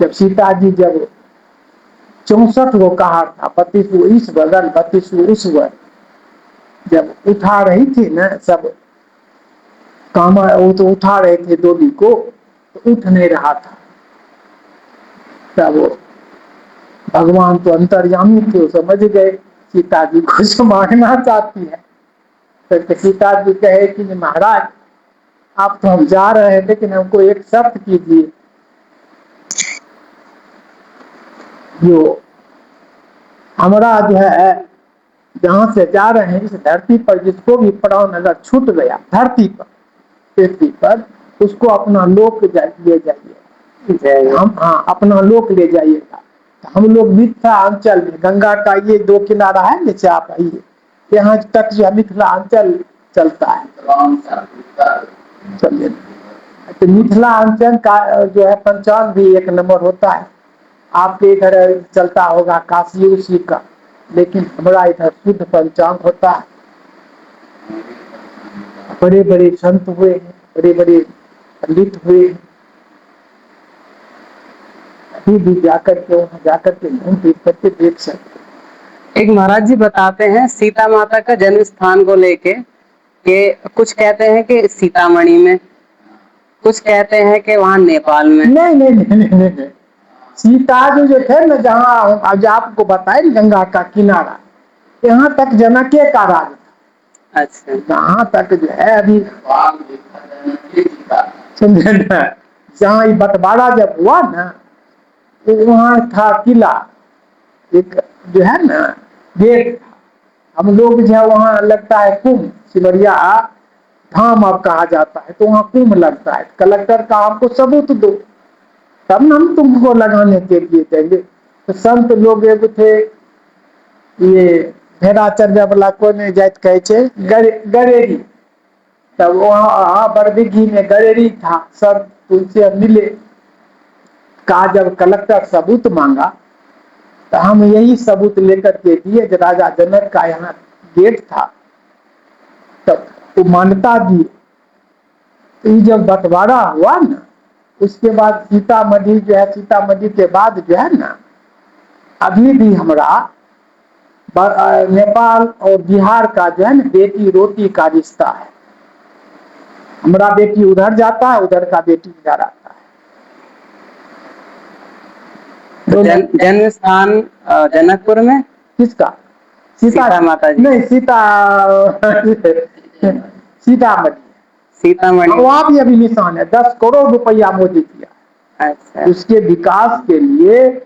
जब सीता जी जब 64 वो कहा था, 32 इस बगल 32 उस बगल, जब उठा रही थी ना सब काम, वो तो उठा रहे थे डोली को, तो उठ नहीं रहा था। तब भगवान तो अंतर्यामी थे, समझ गए सीता जी कुछ मांगना चाहती है। तो सीता जी कहे कि महाराज आप तो हम जा रहे हैं, लेकिन हमको एक शर्त कीजिए, जो हमारा जो है जहां से जा रहे हैं इस धरती पर जिसको भी प्राण अगर छूट गया धरती पर पृथ्वी पर, उसको अपना लोक ले जाइए, हम हाँ अपना लोक ले जाइएगा। तो हम लोग मिथिला अंचल में, गंगा का ये 2 किनारा है नीचे आप आइए, यहाँ तक जो है मिथिला अंचल चलता है। चलिए, तो मिथिला अंचल का जो है पंचांग भी 1 नंबर होता है। आपके इधर चलता होगा काशी उसी का, लेकिन हमारा इधर शुद्ध पंचांग होता है। बड़े बड़े संत हुए हैं, बड़े बड़े पंडित हुए हैं, अभी भी जाकर के वहाँ जाकर के घूम फिर करके देख सकते। एक महाराज जी बताते हैं सीता माता का जन्म स्थान को लेके कि कुछ कहते हैं कि सीतामढ़ी में, कुछ कहते हैं कि वहाँ नेपाल में। नहीं नहीं नहीं नहीं, नहीं, नहीं। सीता जो थे ना, जहाँ आज आपको बताए गंगा का किनारा, यहाँ तक जनके का राज था। अच्छा, जहाँ तक जो है अभी समझे ना, जहाँ ये बंटवारा जब हुआ ना, तो वहाँ था किला, एक जो है ना गेट। हम लोग जो है वहाँ लगता है कुंभ, सिमरिया धाम अब कहा जाता है, तो वहाँ कुंभ लगता है। कलेक्टर का हमको सबूत दो, तब ना हम तुमको लगाने के लिए देंगे। तो संत लोग एक थे, ये भेड़ाचर्या वाला कोई नहीं जात कहे छे गरेरी, तब वहाँ बरदिघी में गरेरी था। सब उनसे मिले, कहा जब कलेक्टर सबूत मांगा तो हम यही सबूत लेकर के दिए, जब राजा जनक का यहाँ गेट था तब वो मान्यता दिए। तो जब बंटवारा हुआ ना, उसके बाद सीतामढ़ी जो है, सीतामढ़ी के बाद जो है ना, अभी भी हमारा नेपाल और बिहार का जो है ना बेटी रोटी का रिश्ता है। हमारा बेटी उधर जाता है, उधर का बेटी इधर आता है। जन्म स्थान जनकपुर में किसका? सीता माता जी? नहीं, सीतामढ़ी। सीतामढ़ी वहाँ भी अभी निशान है, 10 करोड़ रुपया मोदी किया। अच्छा, उसके विकास के लिए।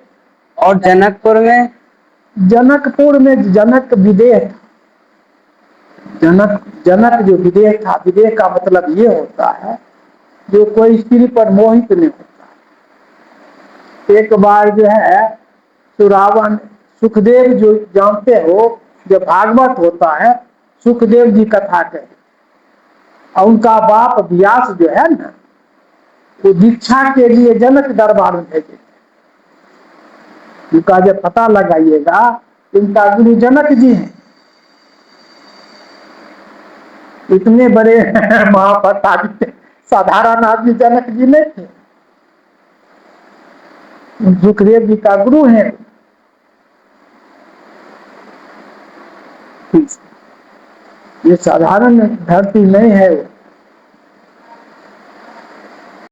और जनकपुर में? जनकपुर में जनक विदेह था। जनक जो विदेह था, विदेह का मतलब ये होता है जो कोई स्त्री पर मोहित नहीं होता। एक बार जो है सुरावन, सुखदेव जो जानते हो, जब भागवत होता है सुखदेव जी कथा कहे, और उनका बाप व्यास जो है ना, वो दीक्षा के लिए जनक दरबार में भेजे। उनका जब पता लगाइएगा, उनका गुरु जनक जी हैं। इतने बड़े महाप्रतापी साधारण आदमी जनक जी नहीं थे, सुखदेव जी का गुरु हैं। ये साधारण धरती नहीं है।